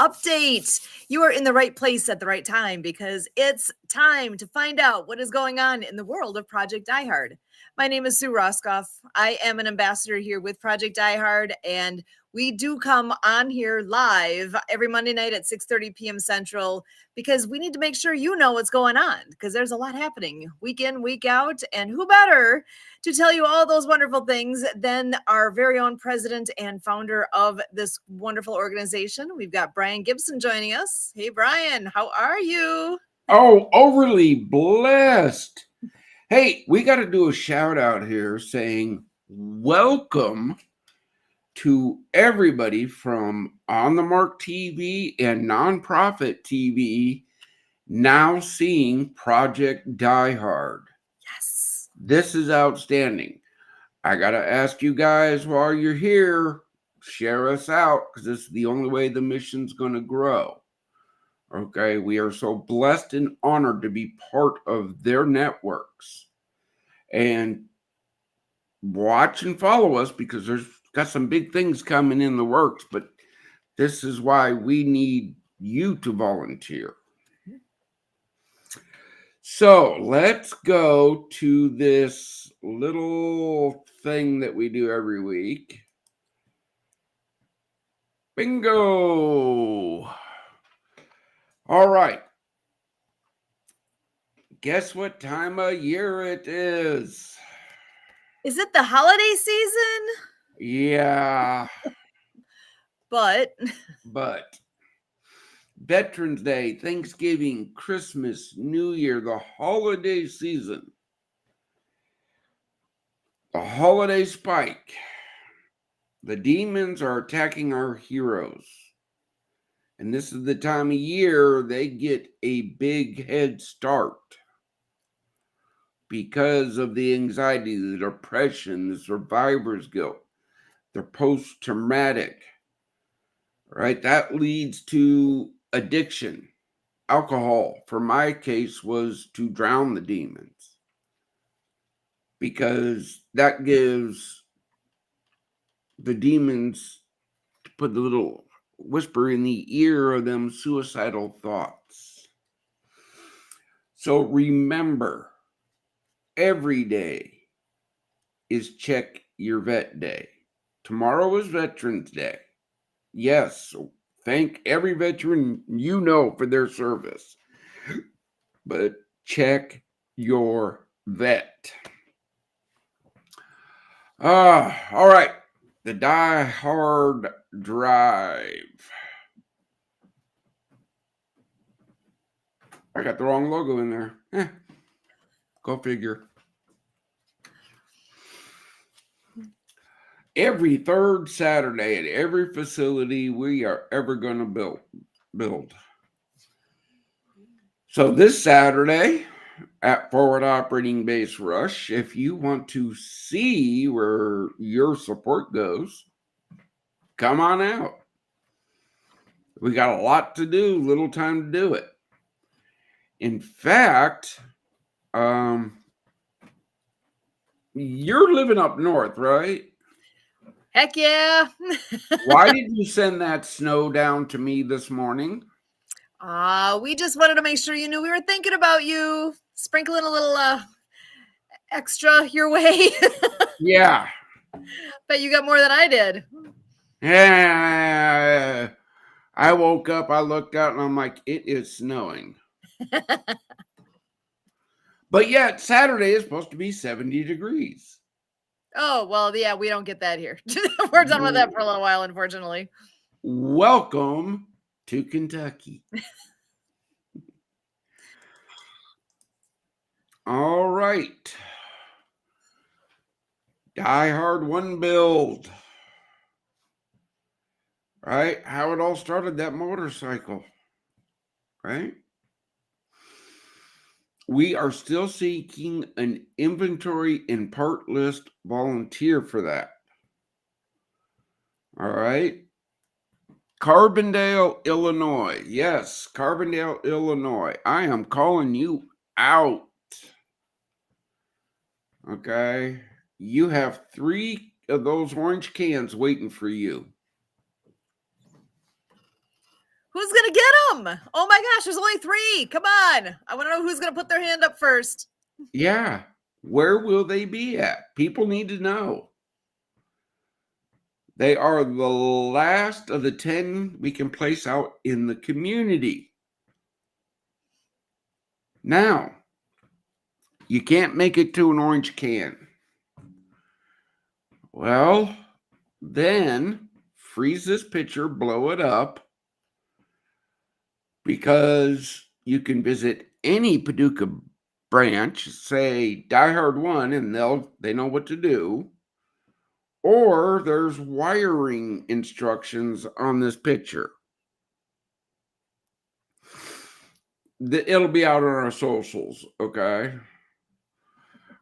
update. You are in the right place at the right time because it's time to find out what is going on in the world of Project Die Hard. My name is Sue Roscoff. I am an ambassador here with Project Die Hard, and we do come on here live every Monday night at 6:30 p.m. Central because we need to make sure you know what's going on because there's a lot happening week in, week out, and who better to tell you all those wonderful things than our very own president and founder of this wonderful organization. We've got Brian Gibson joining us. Hey, Brian, how are you? Oh, overly blessed. Hey, we got to do a shout out here saying welcome to everybody from On the Mark TV and Nonprofit TV now seeing Project Die Hard. Yes. This is outstanding. I got to ask you guys while you're here, share us out because this is the only way the mission's going to grow. Okay, we are so blessed and honored to be part of their networks. And watch and follow us because there's got some big things coming in the works, but this is why we need you to volunteer. So let's go to this little thing that we do every week. Bingo! All right. Guess what time of year it is? Is it the holiday season? Yeah. But Veterans Day, Thanksgiving, Christmas, New Year, the holiday season. The holiday spike. The demons are attacking our heroes. And this is the time of year they get a big head start because of the anxiety, the depression, the survivor's guilt, the post-traumatic, right? That leads to addiction. Alcohol, for my case, was to drown the demons because that gives the demons to put the little whisper in the ear of them suicidal thoughts. So remember, every day is Check Your Vet Day. Tomorrow is Veterans Day. Yes, so thank every veteran you know for their service. But check your vet. All right. The Die Hard Drive. I got the wrong logo in there. Go figure. Every third Saturday at every facility we are ever going to build. So this Saturday at Forward Operating Base Rush, if you want to see where your support goes, come on out. We got a lot to do, little time to do it. In fact, you're living up north, right? Heck yeah. Why did you send that snow down to me this morning? We just wanted to make sure you knew we were thinking about you. Sprinkling a little extra your way. Yeah. Bet you got more than I did. Yeah. I woke up, I looked out, and I'm like, it is snowing. But yet, Saturday is supposed to be 70 degrees. Oh, well, yeah, we don't get that here. We're done with that for a little while, unfortunately. Welcome to Kentucky. All right. Die Hard 1 build. Right? How it all started, that motorcycle. Right? We are still seeking an inventory and part list volunteer for that. All right. Carbondale, Illinois. Yes, Carbondale, Illinois. I am calling you out. Okay. You have 3 of those orange cans waiting for you. Who's going to get them? Oh my gosh, there's only 3. Come on. I want to know who's going to put their hand up first. Yeah. Where will they be at? People need to know. They are the last of the 10 we can place out in the community. Now, you can't make it to an orange can. Well, then freeze this picture, blow it up, because you can visit any Paducah branch, say Die Hard 1, and they know what to do. Or there's wiring instructions on this picture. It'll be out on our socials, okay?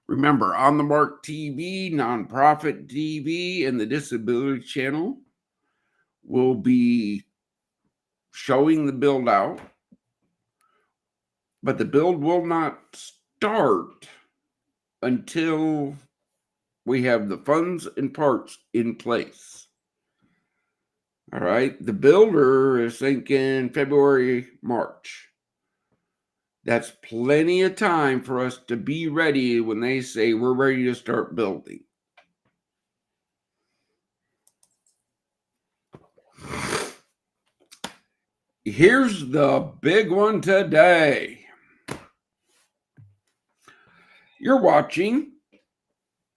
Remember, On the Mark TV, Nonprofit TV, and the Disability Channel will be showing the build out, but the build will not start until we have the funds and parts in place. All right. The builder is thinking February, March. That's plenty of time for us to be ready when they say we're ready to start building. Here's the big one today. You're watching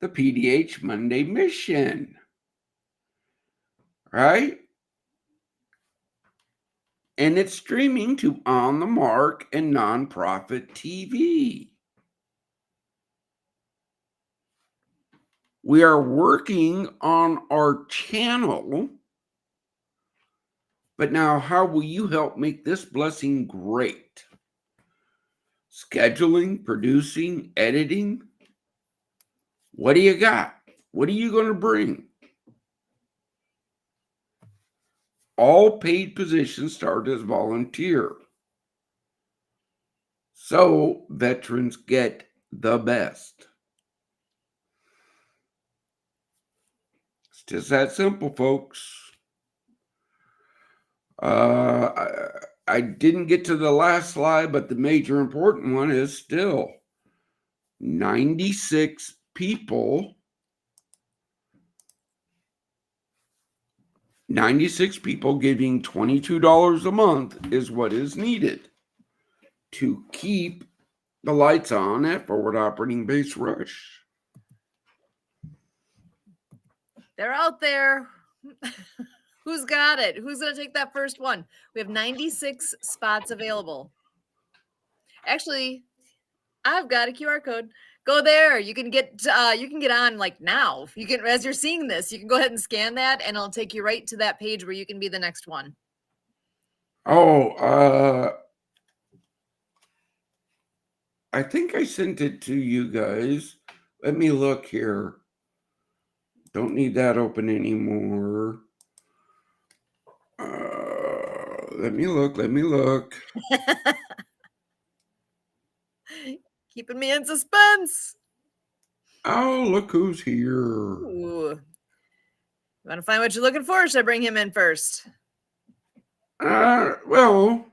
the PDH Monday Mission, right? And it's streaming to On the Mark and Nonprofit TV. We are working on our channel, but now how will you help make this blessing great? Scheduling, producing, editing. What do you got? What are you going to bring? All paid positions start as volunteer. So veterans get the best. It's just that simple, folks. I didn't get to the last slide, but the major important one is still 96 people. 96 people giving $22 a month is what is needed to keep the lights on at Forward Operating Base Rush. They're out there. Who's got it? Who's going to take that first one? We have 96 spots available. Actually, I've got a QR code. Go there. You can get on like now. You can, as you're seeing this, you can go ahead and scan that, and it'll take you right to that page where you can be the next one. Oh, I think I sent it to you guys. Let me look here. Don't need that open anymore. Let me look. Keeping me in suspense. Oh, look who's here. Ooh. You want to find what you're looking for, or should I bring him in first? Well,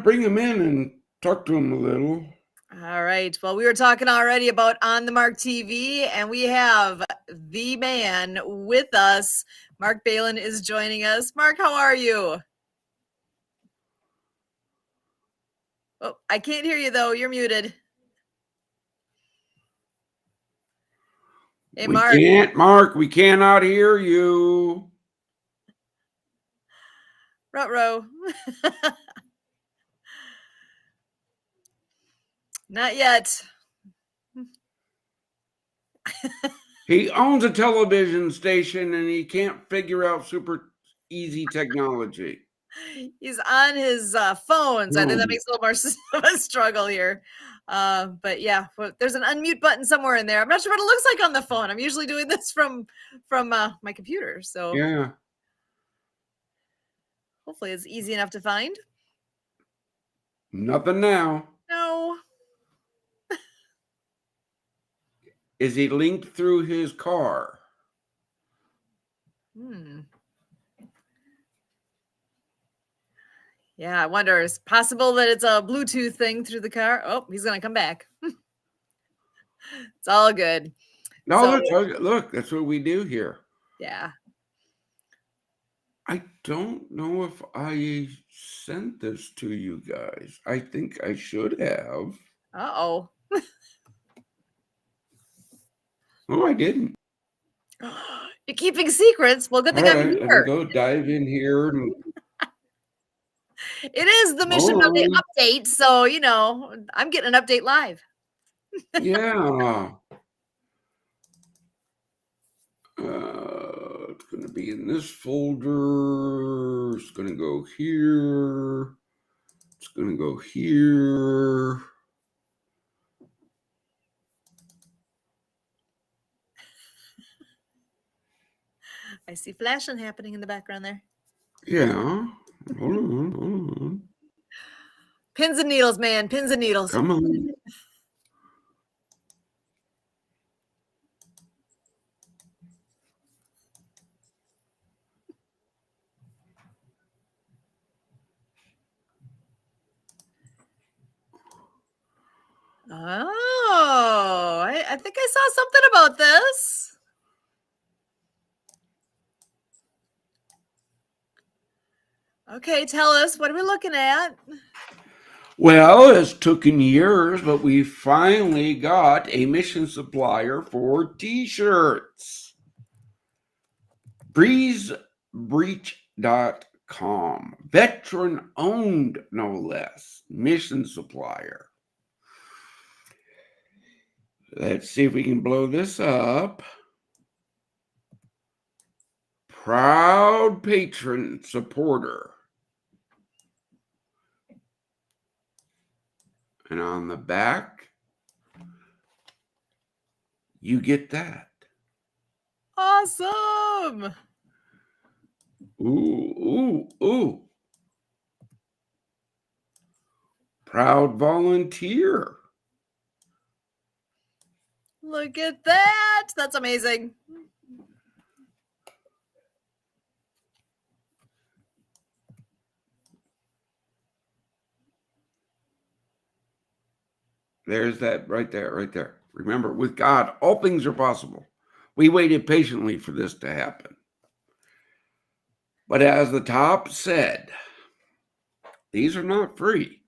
bring him in and talk to him a little. All right. Well, we were talking already about On the Mark TV, and we have the man with us. Mark Balin is joining us. Mark, how are you? Oh, I can't hear you, though. You're muted. Hey, Mark. We cannot hear you. Ruh-roh. Not yet. He owns a television station and he can't figure out super easy technology. He's on his phone, so I think that makes a little more of a struggle here. But yeah, there's an unmute button somewhere in there. I'm not sure what it looks like on the phone. I'm usually doing this from my computer, so yeah. Hopefully it's easy enough to find. Nothing now. No. Is he linked through his car? Yeah, I wonder, it's possible that it's a Bluetooth thing through the car. Oh, he's going to come back. It's all good. No, look, that's what we do here. Yeah. I don't know if I sent this to you guys. I think I should have. Uh-oh. Oh, I didn't. You're keeping secrets. Well, good All thing I'm right, let me here. go dive in here. It is the Mission Monday update, so, I'm getting an update live. Yeah. It's going to be in this folder. It's going to go here. It's going to go here. I see flashing happening in the background there. Yeah. Hold on. Pins and needles, man. Pins and needles. Come on. Oh, I think I saw something about this. Okay, tell us, what are we looking at? Well, it's taken years, but we finally got a mission supplier for t-shirts. BreezeBreach.com. Veteran owned, no less. Mission supplier. Let's see if we can blow this up. Proud patron supporter. And on the back, you get that. Awesome. Ooh. Proud volunteer. Look at that. That's amazing. There's that right there. Remember, with God, all things are possible. We waited patiently for this to happen. But as the top said, these are not free.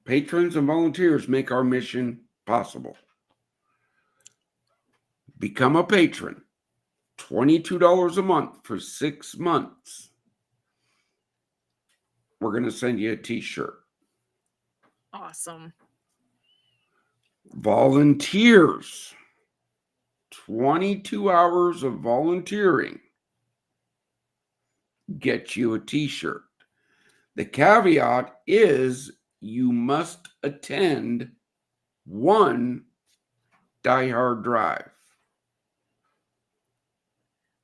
Patrons and volunteers make our mission possible. Become a patron. $22 a month for 6 months. We're going to send you a t-shirt. Awesome. Volunteers. 22 hours of volunteering. Get you a t-shirt. The caveat is you must attend one Die Hard drive.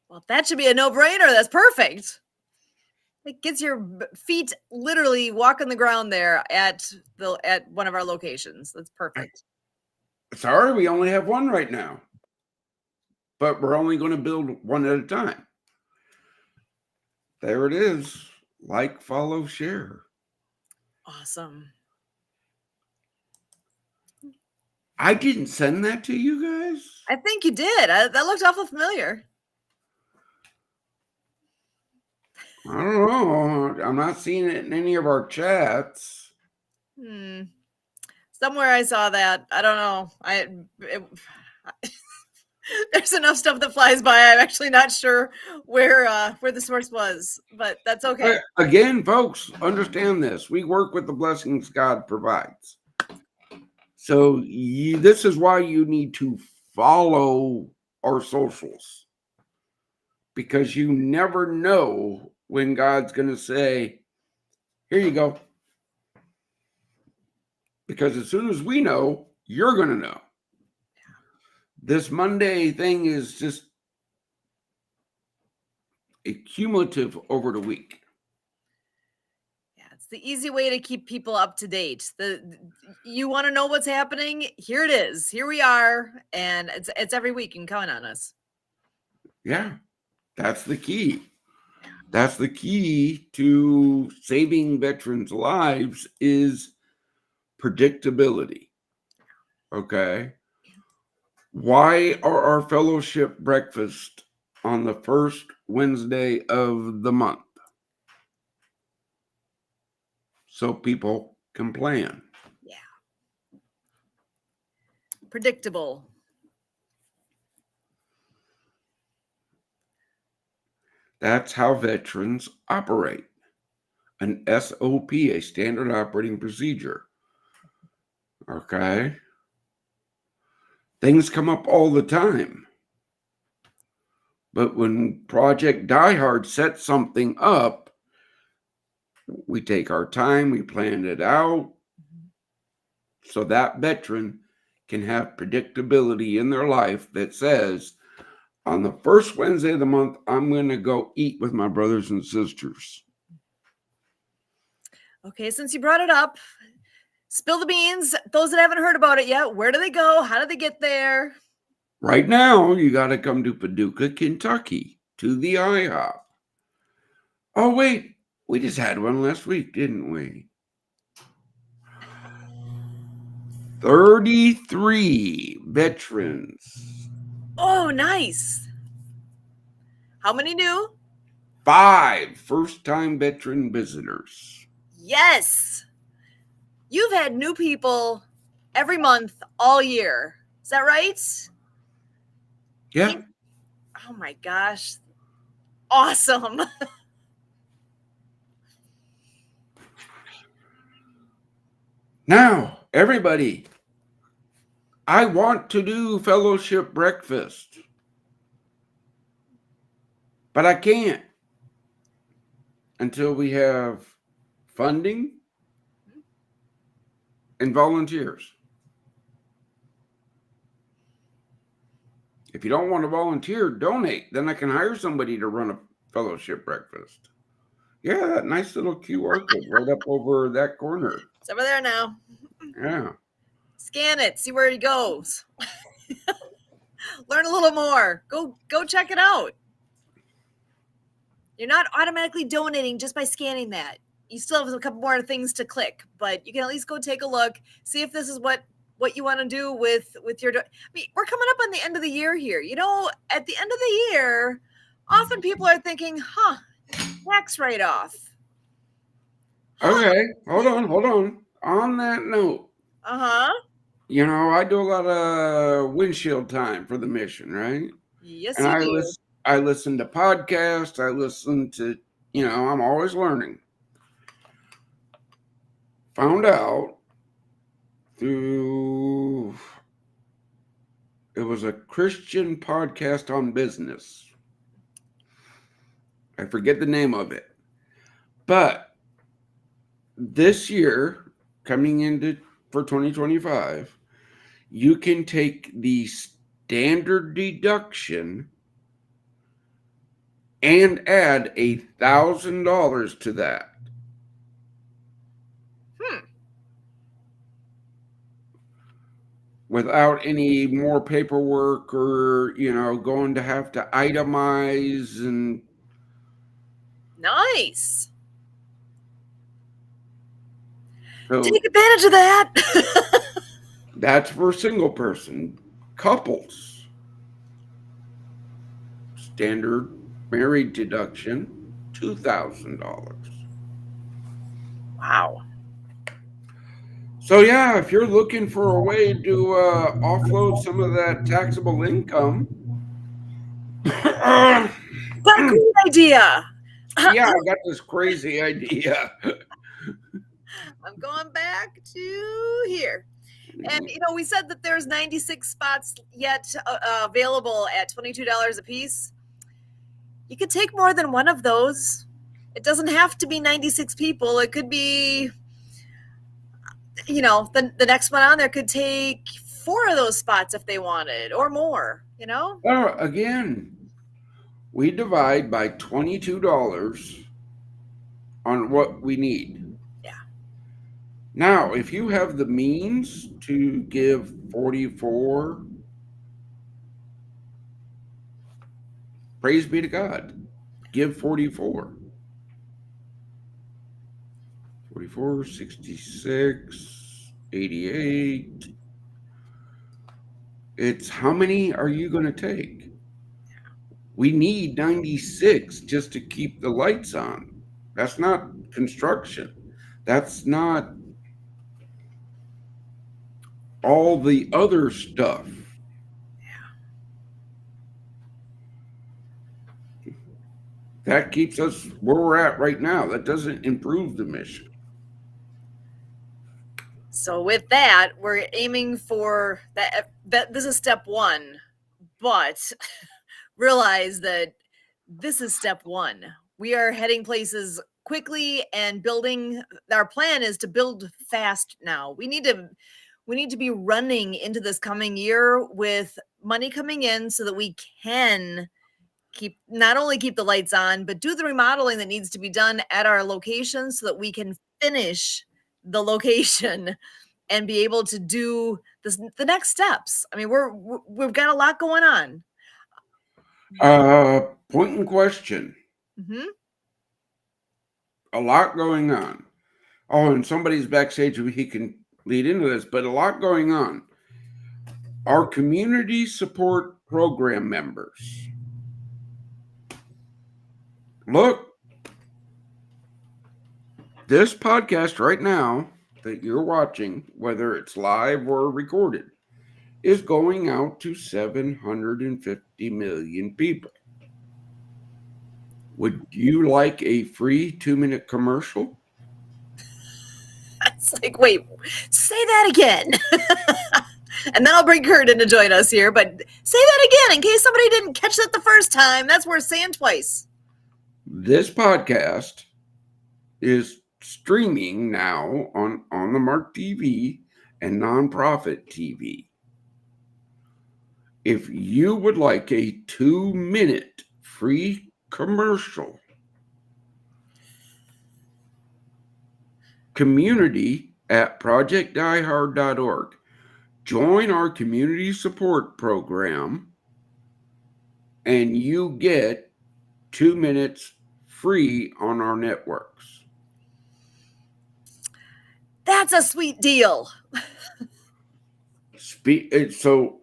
Well, that should be a no-brainer. That's perfect. It gets your feet literally walking the ground there at one of our locations. That's perfect. Sorry, we only have one right now. But we're only going to build one at a time. There it is. Like, follow, share. Awesome. I didn't send that to you guys. I think you did. That looked awful familiar. I don't know. I'm not seeing it in any of our chats. Somewhere I saw that. I don't know. There's enough stuff that flies by. I'm actually not sure where the source was, but that's okay. Again, folks, understand this. We work with the blessings God provides. So this is why you need to follow our socials, because you never know when God's going to say, here you go. Because as soon as we know, you're going to know. This Monday thing is just cumulative over the week. Yeah, It's the easy way to keep people up to date. You want to know what's happening? Here it is. Here we are, and it's every week. You can count on us. Yeah, that's the key. That's the key to saving veterans' lives is predictability. Okay. Why are our fellowship breakfast on the first Wednesday of the month? So people can plan. Yeah. Predictable. That's how veterans operate. An SOP, a standard operating procedure. Okay. Things come up all the time. But when Project Die Hard sets something up, we take our time, we plan it out so that veteran can have predictability in their life that says, on the first Wednesday of the month, I'm going to go eat with my brothers and sisters. Okay, since you brought it up, spill the beans. Those that haven't heard about it yet, where do they go? How do they get there? Right now, you got to come to Paducah, Kentucky, to the IHOP. Oh, wait, we just had one last week, didn't we? 33 veterans. Oh, nice. How many new? 5 first-time veteran visitors. Yes. You've had new people every month all year. Is that right? Yeah. Oh my gosh. Awesome. Now, everybody, I want to do fellowship breakfast, but I can't until we have funding and volunteers. If you don't want to volunteer, donate. Then I can hire somebody to run a fellowship breakfast. Yeah, that nice little QR code right up over that corner. It's over there now. Yeah. Scan it. See where it goes. Learn a little more. Go check it out. You're not automatically donating just by scanning that. You still have a couple more things to click, but you can at least go take a look, see if this is what you want to do with your. I mean, we're coming up on the end of the year here. You know, at the end of the year, often people are thinking, tax write-off. Okay, hold on. On that note, you know, I do a lot of windshield time for the mission, right? Yes, And you do. I listen to podcasts. I listen to, you know, I'm always learning. Found out through, it was a Christian podcast on business. I forget the name of it. But this year, coming into for 2025, you can take the standard deduction and add $1,000 to that. Without any more paperwork or, you know, going to have to itemize and. Nice. So take advantage of that. that's for single person. Couples, standard married deduction, $2,000. Wow. So yeah, if you're looking for a way to offload some of that taxable income, What a great idea. yeah, I got this crazy idea. I'm going back to here. And, you know, we said that there's 96 spots yet available at $22 a piece. You could take more than one of those. It doesn't have to be 96 people. It could be, you know, the next one on there could take 4 of those spots if they wanted or more, you know? Again, we divide by $22 on what we need. Now, if you have the means to give 44, praise be to God, give 44. 44, 66, 88. It's how many are you going to take? We need 96 just to keep the lights on. That's not construction. That's not all the other stuff. That keeps us where we're at right now. That doesn't improve the mission. So with that, we're aiming for that. This is step one, but realize that this is step one. We are heading places quickly and building. Our plan is to build fast now. We need to be running into this coming year with money coming in so that we can not only keep the lights on, but do the remodeling that needs to be done at our location so that we can finish the location and be able to do the next steps. I mean, we've got a lot going on. Point in question. Mm-hmm. A lot going on. Oh, and somebody's backstage, he can lead into this, but a lot going on. Our community support program members. Look, this podcast right now that you're watching, whether it's live or recorded, is going out to 750 million people. Would you like a free 2-minute commercial? It's like, wait, say that again. And then I'll bring Kurt in to join us here. But say that again in case somebody didn't catch that the first time. That's worth saying twice. This podcast is streaming now on the Mark TV and Nonprofit TV. If you would like a 2-minute free commercial, community at projectdiehard.org. Join our community support program and you get 2 minutes free on our networks. That's a sweet deal. So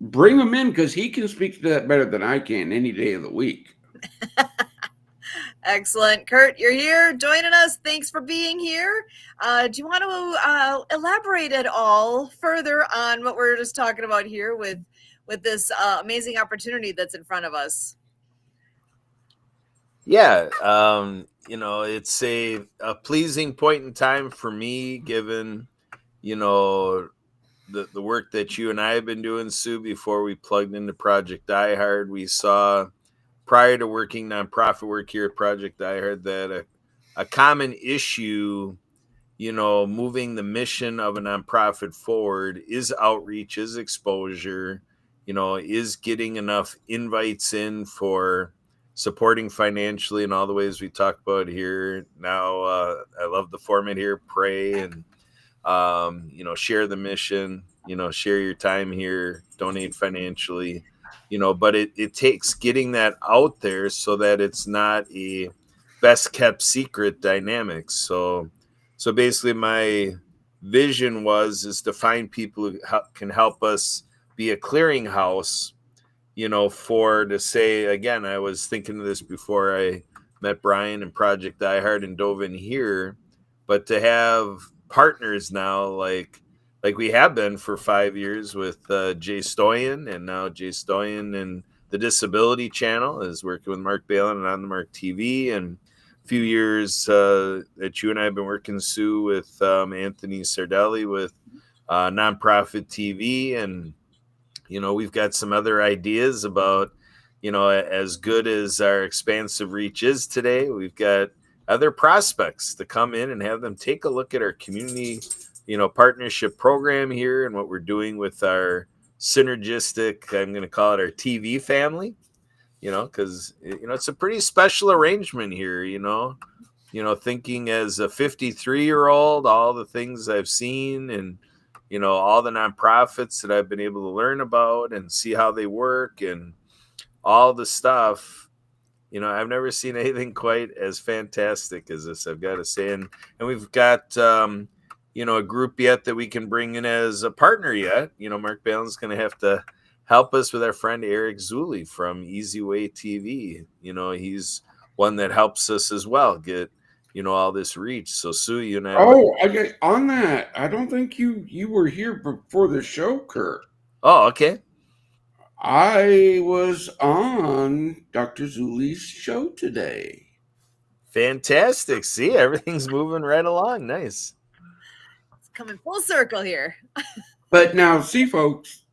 bring him in because he can speak to that better than I can any day of the week. Excellent. Kurt, you're here joining us. Thanks for being here. Do you want to elaborate at all further on what we're just talking about here with this amazing opportunity that's in front of us? Yeah, it's a pleasing point in time for me, given, the work that you and I have been doing, Sue, before we plugged into Project Die Hard. We saw, prior to working nonprofit work here at Project Die Hard, that a common issue, moving the mission of a nonprofit forward is outreach, is exposure, is getting enough invites in for supporting financially in all the ways we talk about here. Now, I love the format here, pray and, share the mission, share your time here, donate financially, but it takes getting that out there so that it's not a best kept secret dynamic. So basically my vision is to find people who can help us be a clearinghouse, for to say, again, I was thinking of this before I met Brian and Project Die Hard and dove in here, but to have partners now, like we have been for 5 years with Jay Stoyan, and now Jay Stoyan and the Disability Channel is working with Mark Balin and on the Mark TV, and a few years that you and I have been working, Sue, with Anthony Sardelli with Nonprofit TV, and we've got some other ideas about, as good as our expansive reach is today, we've got other prospects to come in and have them take a look at our community, partnership program here and what we're doing with our synergistic, I'm going to call it our TV family, because, it's a pretty special arrangement here, thinking as a 53-year-old, all the things I've seen and, all the nonprofits that I've been able to learn about and see how they work and all the stuff, I've never seen anything quite as fantastic as this, I've got to say. And we've got, a group yet that we can bring in as a partner yet. Mark Balin's going to have to help us with our friend Eric Zulli from Easy Way TV. He's one that helps us as well get, all this reach. So Sue, you and I. Oh, I get on that. I don't think you were here before the show, Kurt. Oh, okay. I was on Dr. Zulli's show today. Fantastic. See, everything's moving right along. Nice. It's coming full circle here. But now, see, folks,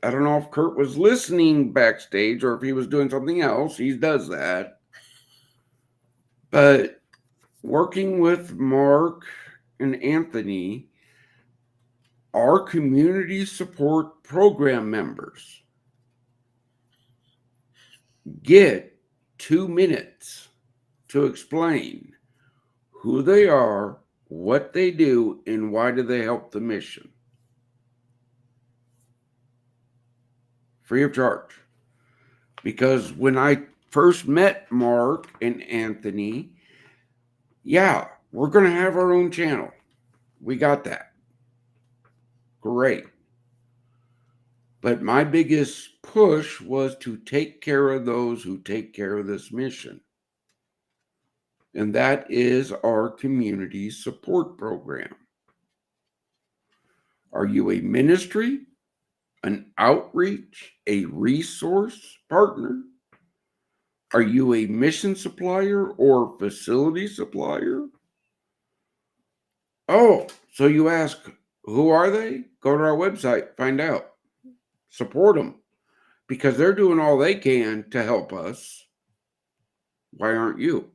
I don't know if Kurt was listening backstage or if he was doing something else. He does that. But working with Mark and Anthony, our community support program members get 2 minutes to explain who they are, what they do, and why do they help the mission. Free of charge. Because when I first met Mark and Anthony, yeah, we're going to have our own channel. We got that. Great. But my biggest push was to take care of those who take care of this mission. And that is our community support program. Are you a ministry, an outreach, a resource partner? Are you a mission supplier or facility supplier? Oh, so you ask, who are they? Go to our website, find out. Support them because they're doing all they can to help us. Why aren't you?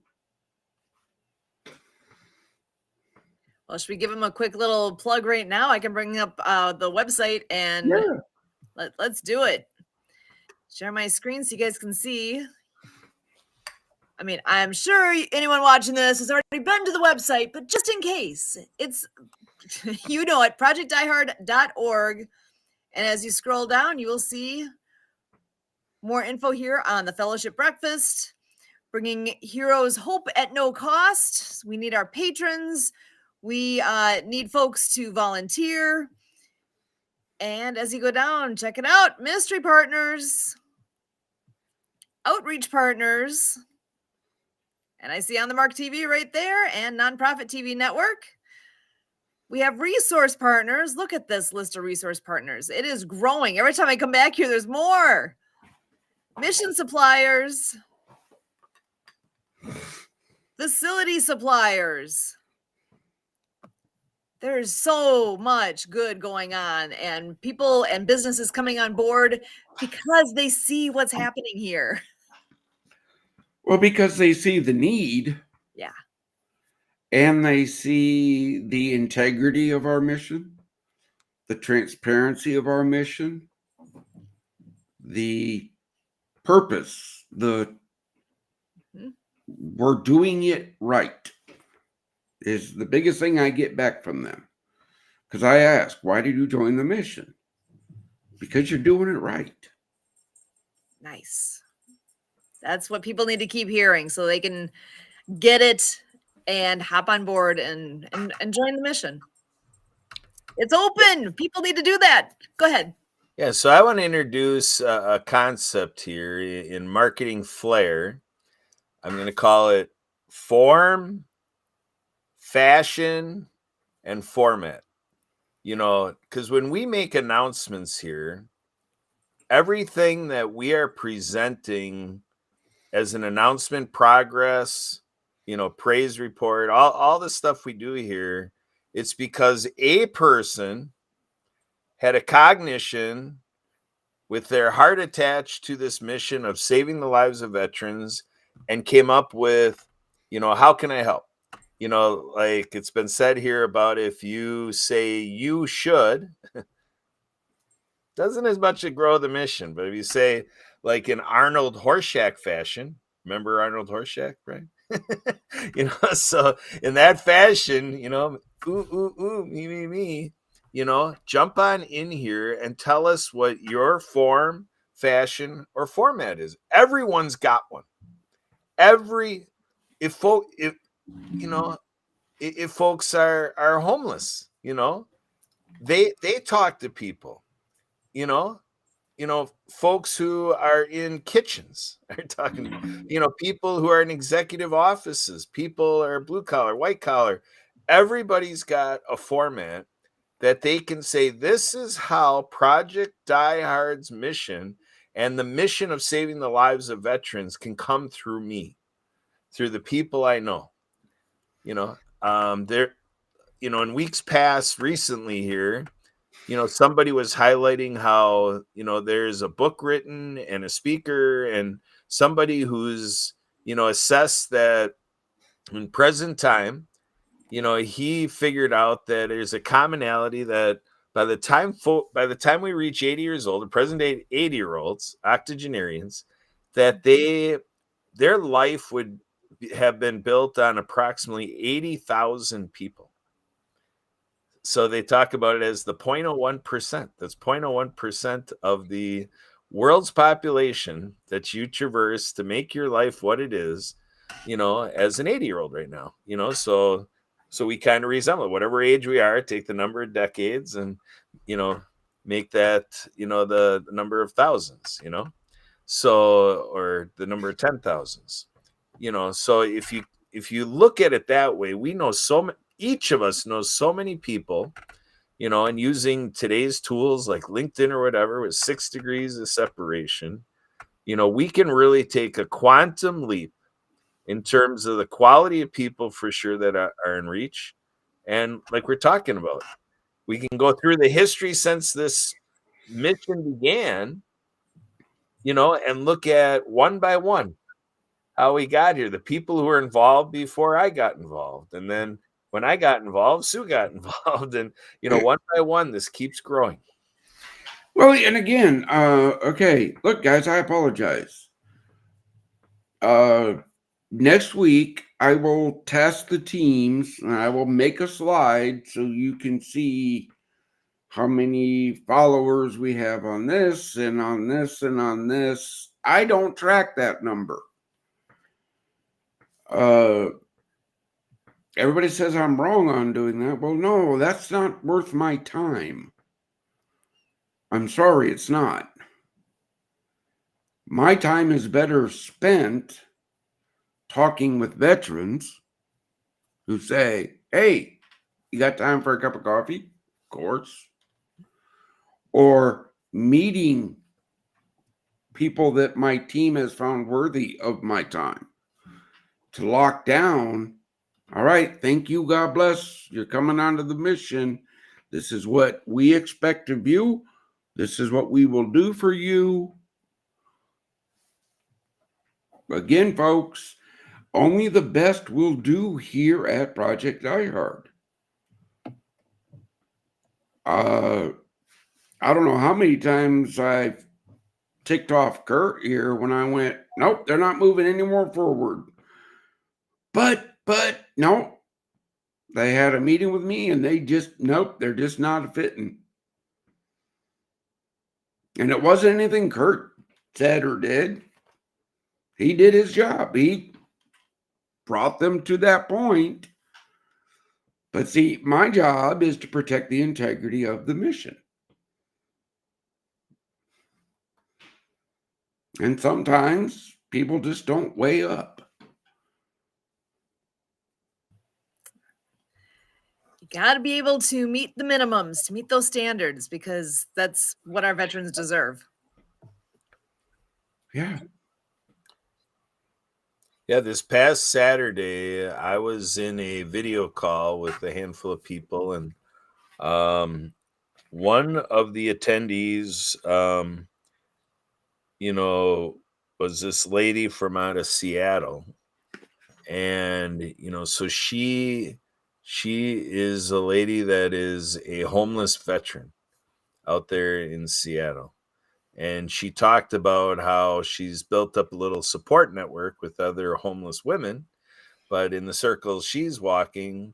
Well, should we give them a quick little plug right now? I can bring up the website and let's do it. Share my screen so you guys can see. I mean, I'm sure anyone watching this has already been to the website, but just in case, it's, at projectdiehard.org. And as you scroll down, you will see more info here on the fellowship breakfast, bringing heroes hope at no cost. We need our patrons. We need folks to volunteer. And as you go down, check it out. Ministry partners, outreach partners. And I see on the Mark TV right there and Nonprofit TV Network. We have resource partners. Look at this list of resource partners. It is growing. Every time I come back here, there's more. Mission suppliers. Facility suppliers. There's so much good going on and people and businesses coming on board because they see what's happening here. Well, because they see the need. Yeah. And they see the integrity of our mission, the transparency of our mission, the purpose, we're doing it right is the biggest thing I get back from them. Because I ask, why did you join the mission? Because you're doing it right. Nice. That's what people need to keep hearing so they can get it and hop on board and join the mission. It's open. People need to do that. Go ahead. Yeah, so I want to introduce a concept here in marketing flair. I'm going to call it form, fashion, and format. Because when we make announcements here, everything that we are presenting as an announcement, progress, praise report, all the stuff we do here, it's because a person had a cognition with their heart attached to this mission of saving the lives of veterans and came up with, how can I help? Like it's been said here about if you say you should, doesn't as much grow the mission. But if you say, like in Arnold Horshack fashion, remember Arnold Horshack, right? So in that fashion, me, jump on in here and tell us what your form, fashion, or format is. Everyone's got one. If folk, if you know, if folks are homeless, they talk to people, you know, folks who are in kitchens are talking, people who are in executive offices, people are blue collar, white collar. Everybody's got a format that they can say, this is how Project Die Hard's mission and the mission of saving the lives of veterans can come through me, through the people I know. There, in weeks past recently here, somebody was highlighting how, there's a book written and a speaker and somebody who's, assessed that in present time, he figured out that there's a commonality that by the time we reach 80 years old, the present day 80-year-olds, octogenarians, that their life would have been built on approximately 80,000 people. So they talk about it as the 0.01%. That's 0.01% of the world's population that you traverse to make your life what it is, as an 80-year-old right now. So we kind of resemble it. Whatever age we are, take the number of decades and, make that, the number of thousands, so, or the number of 10,000s, so if you look at it that way, we know each of us knows so many people, and using today's tools like LinkedIn or whatever with 6 degrees of separation, we can really take a quantum leap in terms of the quality of people for sure that are in reach. And like we're talking about, we can go through the history since this mission began, and look at one by one how we got here, the people who were involved before I got involved. And then when I got involved, Sue got involved. And, one by one, this keeps growing. Well, and again, okay, look, guys, I apologize. Next week, I will test the teams and I will make a slide so you can see how many followers we have on this and on this and on this. I don't track that number. Everybody says I'm wrong on doing that. Well, no, that's not worth my time. I'm sorry, it's not. My time is better spent talking with veterans who say, hey, you got time for a cup of coffee? Of course. Or meeting people that my team has found worthy of my time to lock down. All right, thank you, God bless. You're coming onto the mission. This is what we expect of you. This is what we will do for you. Again, folks, only the best will do here at Project Die Hard. I don't know how many times I've ticked off Kurt here when I went, nope, they're not moving any more forward. But no, they had a meeting with me and they just, nope, they're just not fitting. And it wasn't anything Kurt said or did. He did his job. He brought them to that point. But see, my job is to protect the integrity of the mission. And sometimes people just don't weigh up. You got to be able to meet the minimums, to meet those standards, because that's what our veterans deserve. Yeah. Yeah, this past Saturday, I was in a video call with a handful of people, and one of the attendees, was this lady from out of Seattle. And, so she is a lady that is a homeless veteran out there in Seattle. And she talked about how she's built up a little support network with other homeless women but in the circles she's walking,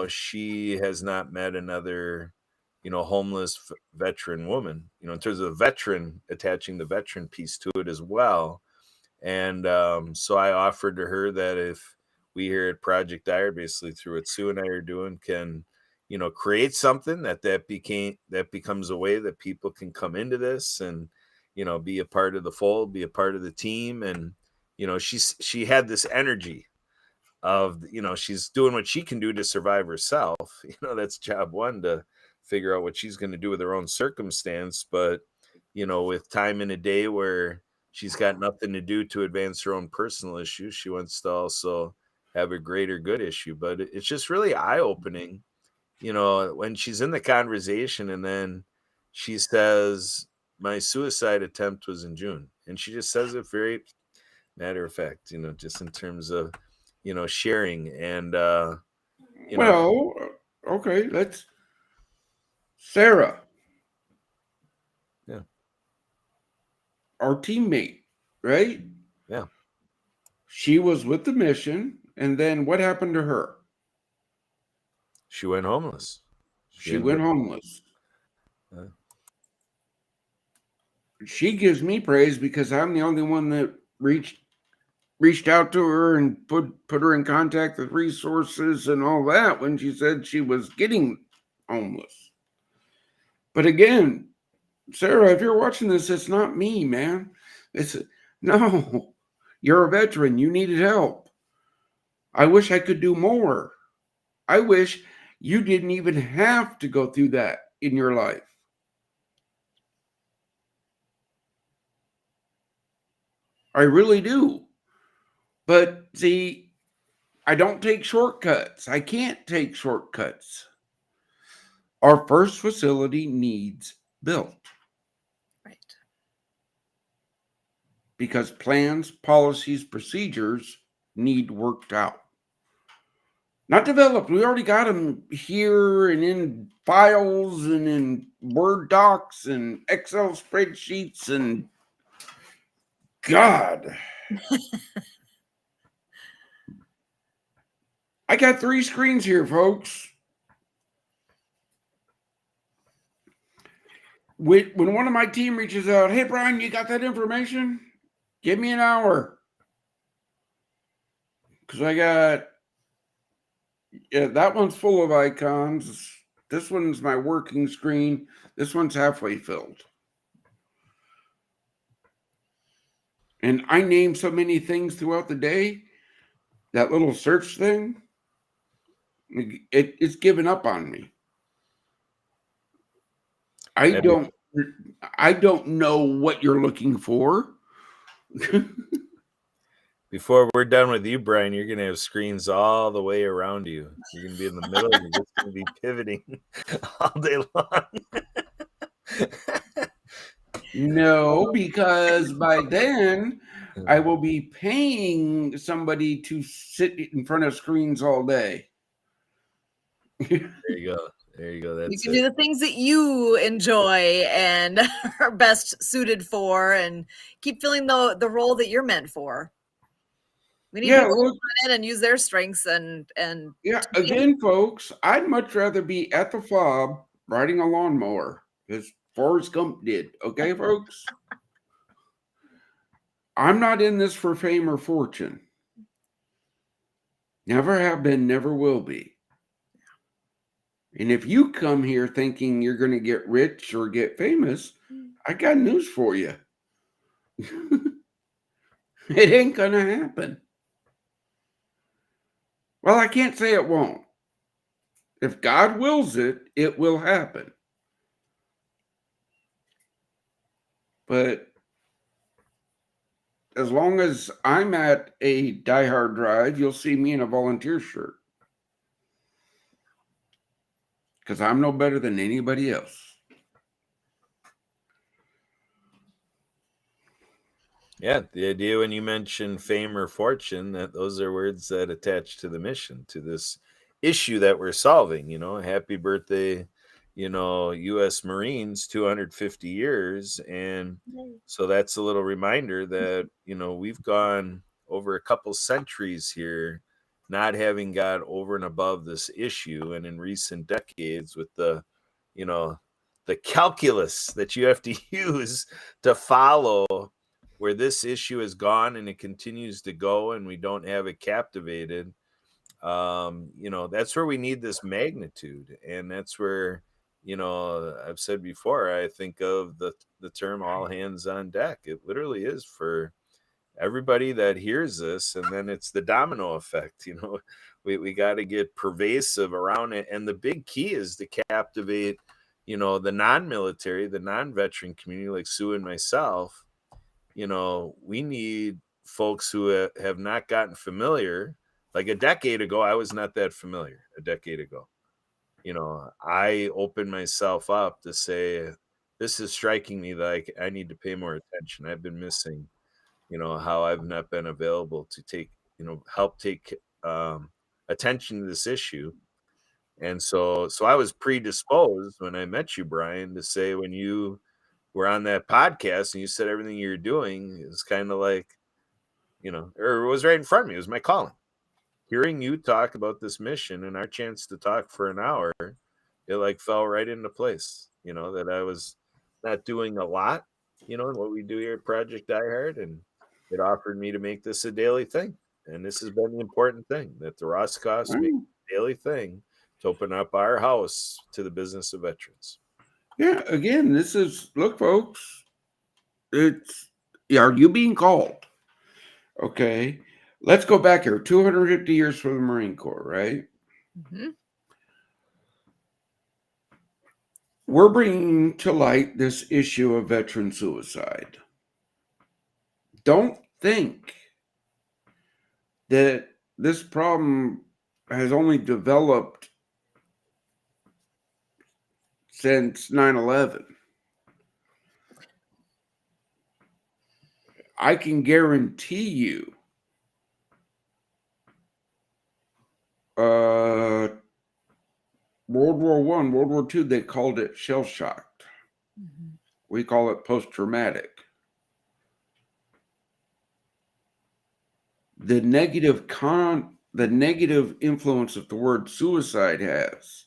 she has not met another, homeless veteran woman, in terms of veteran, attaching the veteran piece to it as well. And so I offered to her that if we here at Project Dire, basically through what Sue and I are doing, can, create something that becomes a way that people can come into this and, be a part of the fold, be a part of the team. And, she had this energy of, she's doing what she can do to survive herself. That's job one, to figure out what she's going to do with her own circumstance. But, with time in a day where she's got nothing to do to advance her own personal issues, she wants to also have a greater good issue. But it's just really eye-opening, when she's in the conversation and then she says, my suicide attempt was in June. And she just says it very matter of fact, just in terms of, sharing. And, Well, okay, let's Sarah. Yeah. Our teammate, right? Yeah. She was with the mission, and then what happened to her? She went homeless. She went homeless. She gives me praise because I'm the only one that reached out to her and put her in contact with resources and all that when she said she was getting homeless. But again, Sarah, if you're watching this, it's not me, man. No, you're a veteran. You needed help. I wish I could do more. I wish you didn't even have to go through that in your life. I really do. But see, I don't take shortcuts. I can't take shortcuts. Our first facility needs built. Right. Because plans, policies, procedures need worked out. Not developed. We already got them here and in files and in Word docs and Excel spreadsheets and God. I got 3 screens here, folks. When one of my team reaches out, hey, Brian, you got that information? Give me an hour. Because I got, that one's full of icons. This one's my working screen. This one's halfway filled. And I name so many things throughout the day. That little search thing, it's given up on me. I don't know what you're looking for. Before we're done with you, Brian, you're going to have screens all the way around you. You're going to be in the middle. You're just going to be pivoting all day long. No, because by then I will be paying somebody to sit in front of screens all day. There you go. There you go. That's you can do the things that you enjoy and are best suited for, and keep filling the role that you're meant for. We need people to come in and use their strengths and again, folks, I'd much rather be at the fob riding a lawnmower, as Forrest Gump did. Okay, folks? I'm not in this for fame or fortune. Never have been, never will be. And if you come here thinking you're going to get rich or get famous, I got news for you. It ain't going to happen. Well, I can't say it won't. If God wills it, it will happen. But as long as I'm at a Die Hard Drive, you'll see me in a volunteer shirt. Because I'm no better than anybody else. Yeah, the idea when you mention fame or fortune, that those are words that attach to the mission, to this issue that we're solving. Happy birthday, U.S. Marines, 250 years. And so that's a little reminder that, we've gone over a couple centuries here not having got over and above this issue, and in recent decades with the, you know, the calculus that you have to use to follow where this issue has gone and it continues to go and we don't have it captivated, that's where we need this magnitude. And that's where, I've said before, I think of the term all hands on deck. It literally is for everybody that hears this, and then it's the domino effect. We got to get pervasive around it, and the big key is to captivate the non-military, the non-veteran community like Sue and myself. We need folks who have not gotten familiar. Like a decade ago, I was not that familiar. A decade ago, I opened myself up to say, this is striking me that I need to pay more attention. I've been missing, how I've not been available to help take attention to this issue. And so I was predisposed when I met you, Brian, to say, when you were on that podcast and you said everything you're doing is kind of like, or it was right in front of me. It was my calling. Hearing you talk about this mission and our chance to talk for an hour, it like fell right into place, that I was not doing a lot, in what we do here at Project Diehard. And it offered me to make this a daily thing. And this has been the important thing, that the Roscoffs make a daily thing to open up our house to the business of veterans. Yeah, again, look, folks, are you being called? Okay, let's go back here, 250 years for the Marine Corps, right? Mm-hmm. We're bringing to light this issue of veteran suicide. Don't think that this problem has only developed since 9/11. I can guarantee you World War I, World War II, they called it shell-shocked. Mm-hmm. We call it post-traumatic. The negative influence that the word suicide has,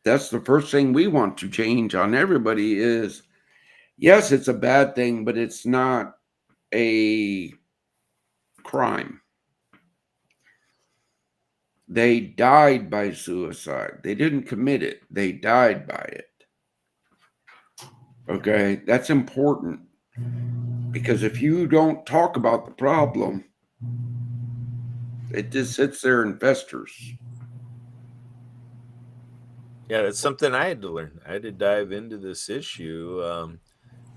that's the first thing we want to change on everybody is, yes, it's a bad thing, but it's not a crime. They died by suicide. They didn't commit it. They died by it. Okay, that's important. Because if you don't talk about the problem, it just sits there and festers. Yeah, that's something I had to learn. I had to dive into this issue.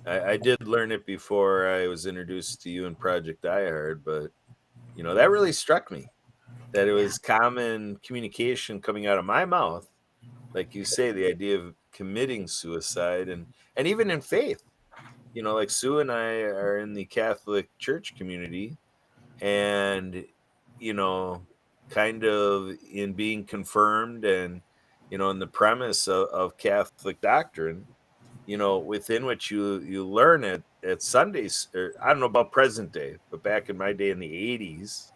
I did learn it before I was introduced to you in Project Diehard, but that really struck me, that it was common communication coming out of my mouth, like you say, the idea of committing suicide, and even in faith. Like Sue and I are in the Catholic Church community, and kind of in being confirmed, and in the premise of Catholic doctrine, within which you learn at Sundays, or I don't know about present day, but back in my day in the 80s,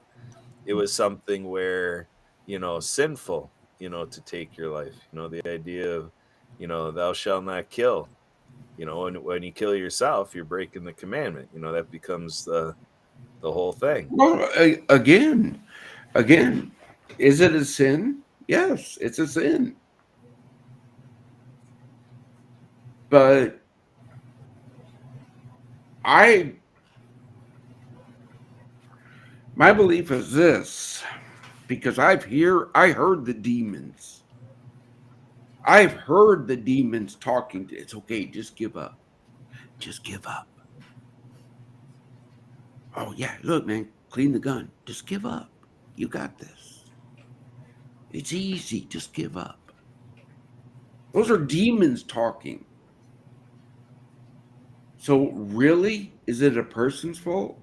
it was something where, sinful, to take your life, the idea of, thou shalt not kill, when you kill yourself, you're breaking the commandment, that becomes the whole thing. Well, again, is it a sin? Yes, it's a sin. But my belief is this, because I heard the demons. I've heard the demons talking to, it's okay, just give up. Just give up. Oh yeah, look, man, clean the gun. Just give up. You got this. It's easy, just give up. Those are demons talking. So really, is it a person's fault?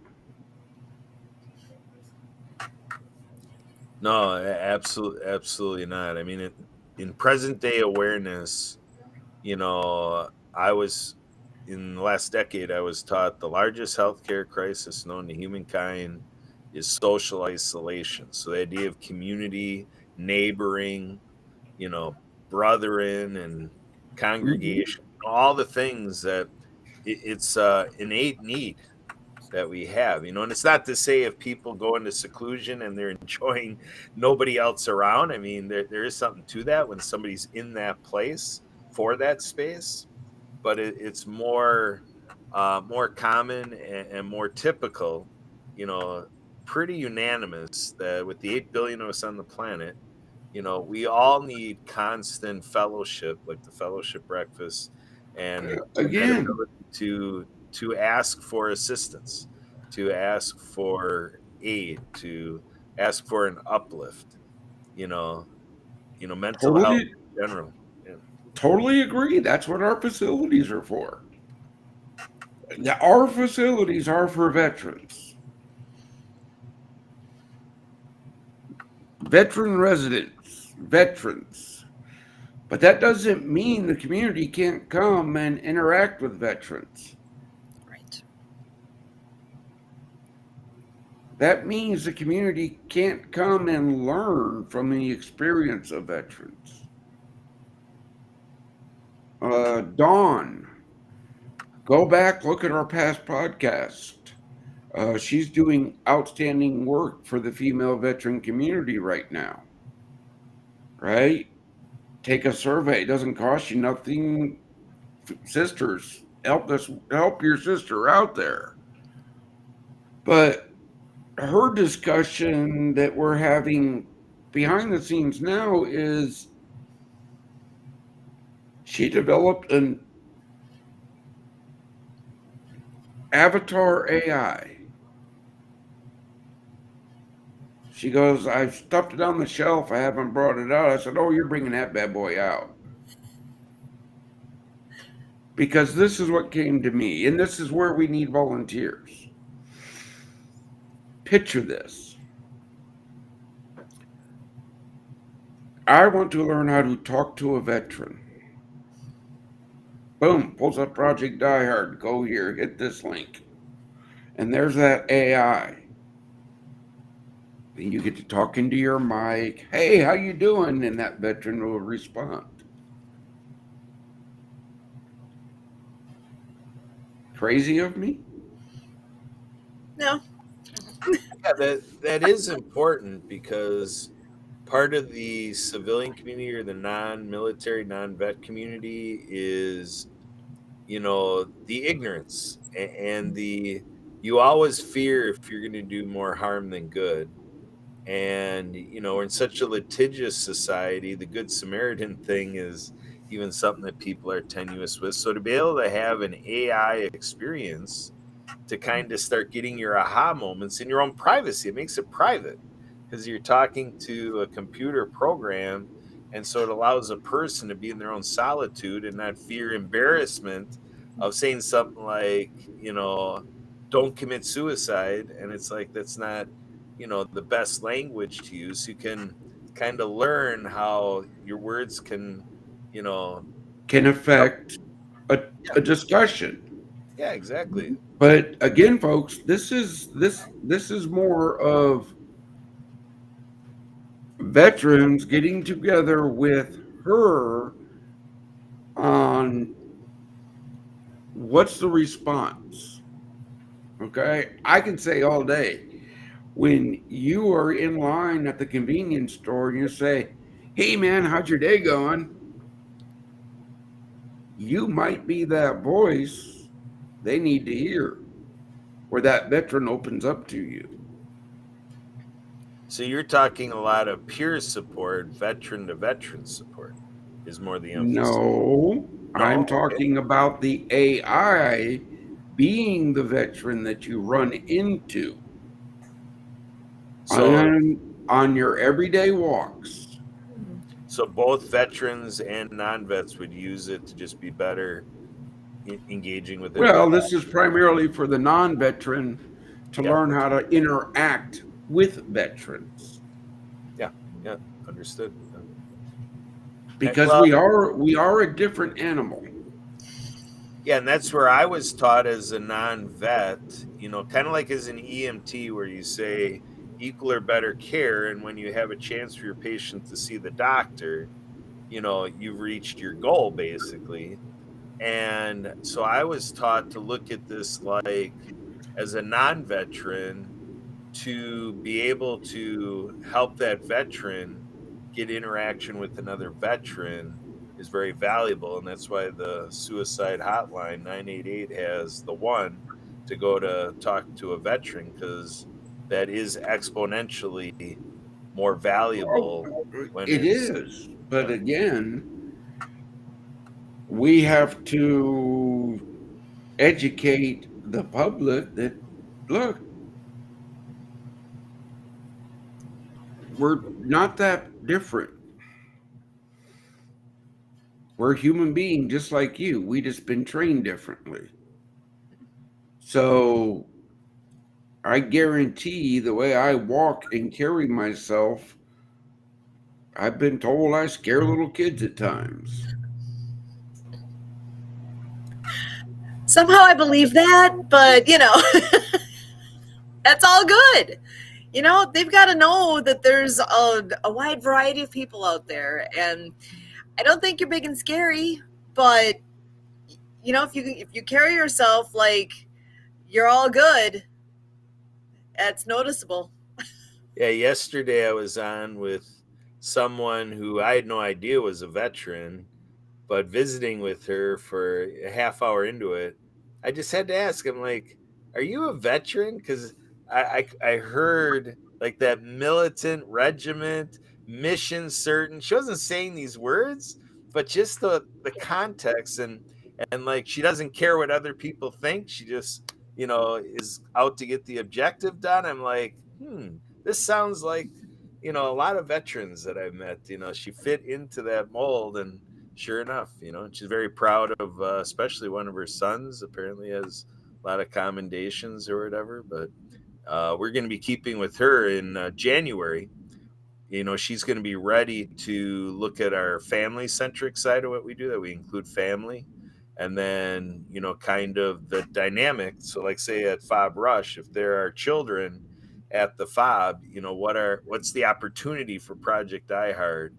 No, absolutely not. I mean, in present day awareness, I was, in the last decade, I was taught the largest healthcare crisis known to humankind is social isolation. So the idea of community, neighboring, brethren and Mhm. congregation, all the things that it's innate need that we have, and it's not to say if people go into seclusion and they're enjoying nobody else around. I mean, there is something to that when somebody's in that place for that space, but it's more common and more typical, you know, pretty unanimous that with the 8 billion of us on the planet, we all need constant fellowship, like the fellowship breakfast, and that Again, ability to ask for assistance, to ask for aid, to ask for an uplift, you know, mental health totally, in general. Yeah. totally agree. That's what our facilities are for. Our facilities are for veterans, veteran residents, veterans. But that doesn't mean the community can't come and interact with veterans. Right. That means the community can't come and learn from the experience of veterans. Dawn, go back, look at our past podcast. She's doing outstanding work for the female veteran community right now, right? Take a survey. It doesn't cost you nothing. Sisters, help your sister out there. But her discussion that we're having behind the scenes now is she developed an avatar AI. She goes, I've stuffed it on the shelf. I haven't brought it out. I said, oh, you're bringing that bad boy out. Because this is what came to me, and this is where we need volunteers. Picture this. I want to learn how to talk to a veteran. Boom, pulls up Project Die Hard. Go here, hit this link. And there's that AI. And you get to talk into your mic. Hey, how you doing? And that veteran will respond. Crazy of me? No. Yeah, that is important because part of the civilian community or the non-military, non-vet community is, the ignorance and the you always fear if you're going to do more harm than good. And we're in such a litigious society. The Good Samaritan thing is even something that people are tenuous with. So to be able to have an AI experience to kind of start getting your aha moments in your own privacy. It makes it private because you're talking to a computer program. And so it allows a person to be in their own solitude and not fear embarrassment of saying something like, don't commit suicide. And it's like, that's not, the best language to use. You can kind of learn how your words can, you know, Can help. affect a, Yeah, a discussion. yeah, exactly. But again, folks, this is more of veterans getting together with her on what's the response. Okay, I can say all day when you are in line at the convenience store and you say, "Hey, man, how's your day going?" You might be that voice they need to hear, where that veteran opens up to you. So you're talking a lot of peer support, veteran to veteran support is more the emphasis. No, I'm No? Okay. talking about the AI being the veteran that you run into So on your everyday walks. so both veterans and non-vets would use it to just be better engaging with an Well, AI. this is primarily for the non-veteran to Yeah. learn how to interact with veterans Yeah. Yeah. Understood. because Well, we are a different animal. Yeah, and that's where I was taught as a non-vet, kind of like as an EMT, where you say equal or better care. And when you have a chance for your patient to see the doctor, you've reached your goal basically. And so I was taught to look at this like as a non-veteran, to be able to help that veteran get interaction with another veteran is very valuable. And that's why the suicide hotline 988 has the one to go to talk to a veteran, because that is exponentially more valuable when It it's, is. But yeah. again, we have to educate the public that, look, we're not that different. We're human beings just like you. We just been trained differently. So I guarantee the way I walk and carry myself, I've been told I scare little kids at times. Somehow I believe that, but that's all good. They've got to know that there's a wide variety of people out there, and I don't think you're big and scary, but if you carry yourself like you're all good, that's noticeable. Yeah, yesterday I was on with someone who I had no idea was a veteran, but visiting with her for a half hour into it, I just had to ask him, like, "Are you a veteran?" Because I heard like that militant regiment, mission certain. She wasn't saying these words, but just the context, and like she doesn't care what other people think. She just is out to get the objective done. I'm like, this sounds like a lot of veterans that I've met. She fit into that mold, and sure enough, she's very proud of, especially one of her sons. Apparently, has a lot of commendations or whatever. But we're going to be keeping with her in January. She's going to be ready to look at our family centric side of what we do. That we include family, and then kind of the dynamic. So, like say at Fob Rush, if there are children at the Fob, what's the opportunity for Project iHeart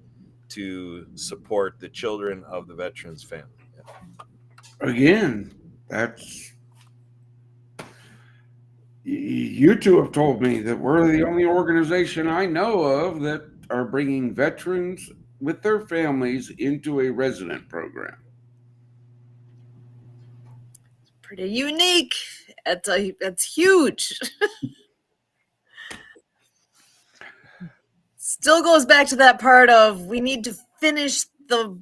to support the children of the veterans family. Yeah. Again, that's you two have told me that we're the only organization I know of that are bringing veterans with their families into a resident program. Pretty unique. That's huge. Still goes back to that part of we need to finish the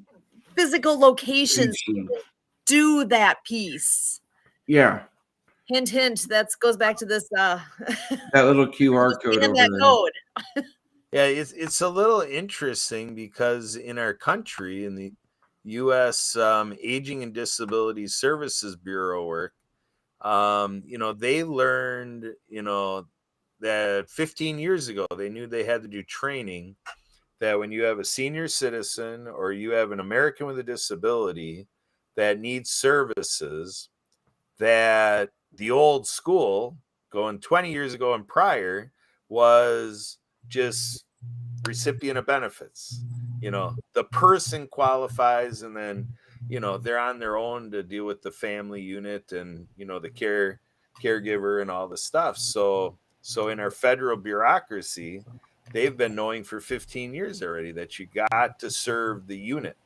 physical locations to do that piece. Yeah. Hint, hint. That goes back to this. That little QR code over that there. code. Yeah, it's a little interesting because in our country, in the U.S. Aging and Disability Services Bureau work, they learned, that 15 years ago they knew they had to do training that when you have a senior citizen or you have an American with a disability that needs services, that the old school going 20 years ago and prior was just recipient of benefits. The person qualifies, and then they're on their own to deal with the family unit and the caregiver and all the stuff. So in our federal bureaucracy, they've been knowing for 15 years already that you got to serve the unit,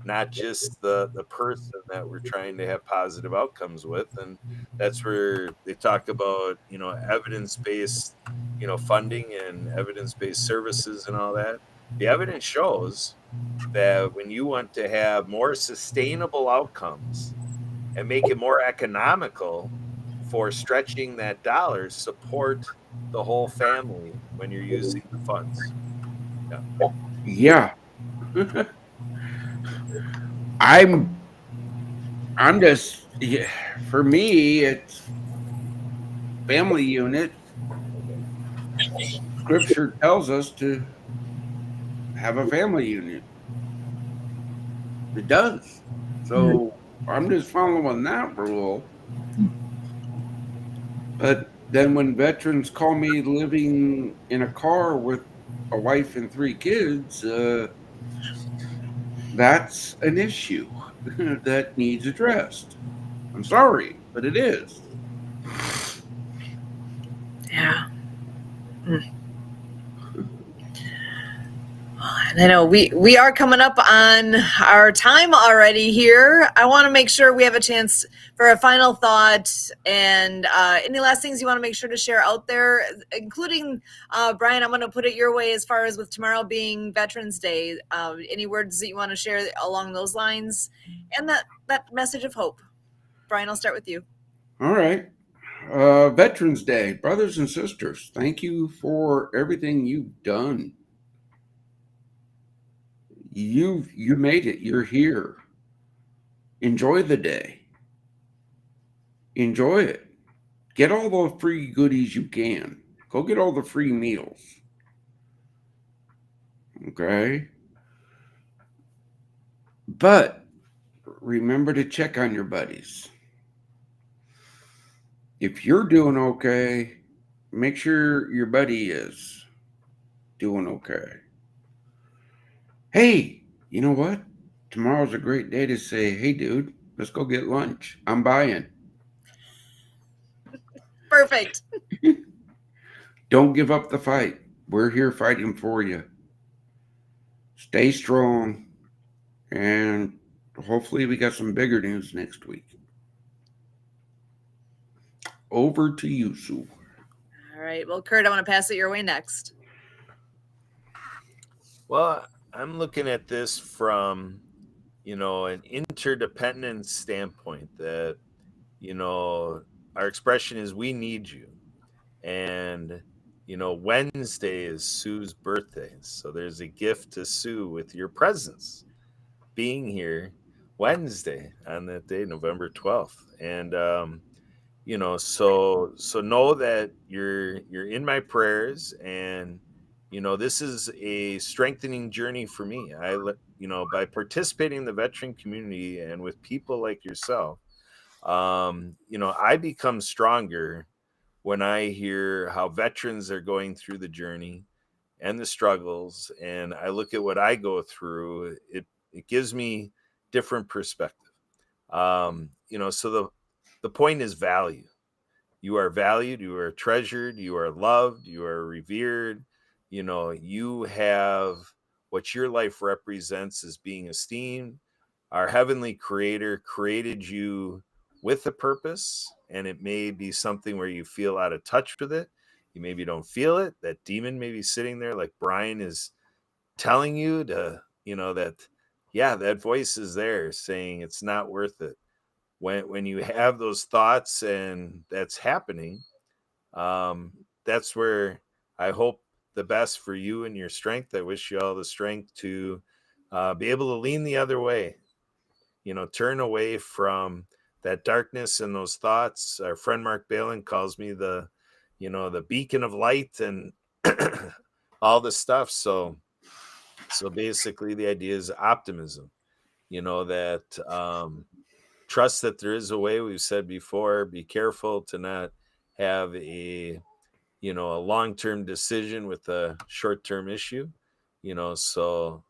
not just the person that we're trying to have positive outcomes with. And that's where they talk about evidence-based funding and evidence-based services and all that. The evidence shows that when you want to have more sustainable outcomes and make it more economical for stretching that dollar, support the whole family when you're using the funds. Yeah. I'm just, yeah, for me, it's family unit. Scripture tells us to have a family unit. It does. So I'm just following that rule. But then when veterans call me living in a car with a wife and 3 kids, that's an issue that needs addressed. I'm sorry, but it is. Yeah. And I know we are coming up on our time already here. I want to make sure we have a chance for a final thought and any last things you want to make sure to share out there, including Brian. I'm going to put it your way as far as with tomorrow being Veterans Day. Any words that you want to share along those lines, and that message of hope. Brian, I'll start with you. All right. Veterans Day, brothers and sisters, thank you for everything you've done. You made it. You're here. Enjoy the day. Enjoy it. Get all the free goodies you can. Go get all the free meals. Okay? But remember to check on your buddies. If you're doing okay, make sure your buddy is doing okay. Hey, you know what? Tomorrow's a great day to say, hey, dude, let's go get lunch. I'm buying. Perfect. Don't give up the fight. We're here fighting for you. Stay strong. And hopefully, we got some bigger news next week. Over to you, Sue. All right. Well, Kurt, I want to pass it your way next. Well, I'm looking at this from, an interdependent standpoint that, our expression is we need you. And, Wednesday is Sue's birthday. So there's a gift to Sue with your presence being here Wednesday on that day, November 12th. And, so know that you're in my prayers, and this is a strengthening journey for me. By participating in the veteran community and with people like yourself, I become stronger when I hear how veterans are going through the journey and the struggles, and I look at what I go through. It gives me different perspective. So the point is value. You are valued, you are treasured, you are loved, you are revered. You have what your life represents as being esteemed. Our heavenly creator created you with a purpose, and it may be something where you feel out of touch with it. You maybe don't feel it. That demon may be sitting there, like Brian is telling you to, that, yeah, that voice is there saying it's not worth it. When you have those thoughts and that's happening, that's where I hope the best for you and your strength. I wish you all the strength to be able to lean the other way, turn away from that darkness and those thoughts. Our friend Mark Balin calls me the beacon of light and all the stuff. So basically the idea is optimism, that trust that there is a way. We've said before, be careful to not have a long-term decision with a short-term issue. So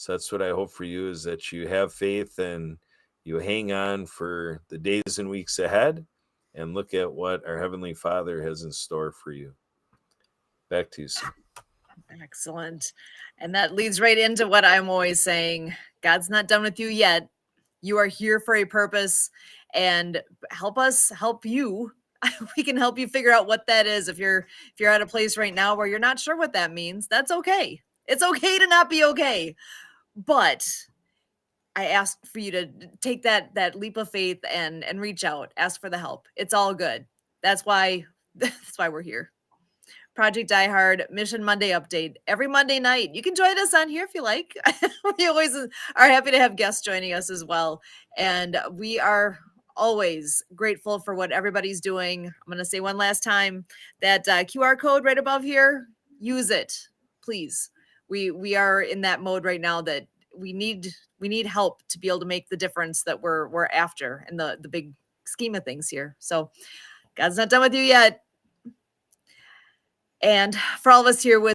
that's what I hope for you, is that you have faith and you hang on for the days and weeks ahead and look at what our Heavenly Father has in store for you. Back to you, Sue. Excellent. And that leads right into what I'm always saying. God's not done with you yet. You are here for a purpose, and help us help you. We can help you figure out what that is. If you're at a place right now where you're not sure what that means, that's okay. It's okay to not be okay. But I ask for you to take that leap of faith and reach out, ask for the help. It's all good. That's why we're here. Project Die Hard Mission Monday update every Monday night. You can join us on here if you like. We always are happy to have guests joining us as well. And we are always grateful for what everybody's doing. I'm going to say one last time that QR code right above here, use it, please. We are in that mode right now that we need help to be able to make the difference that we're after in the big scheme of things here. So God's not done with you yet. And for all of us here with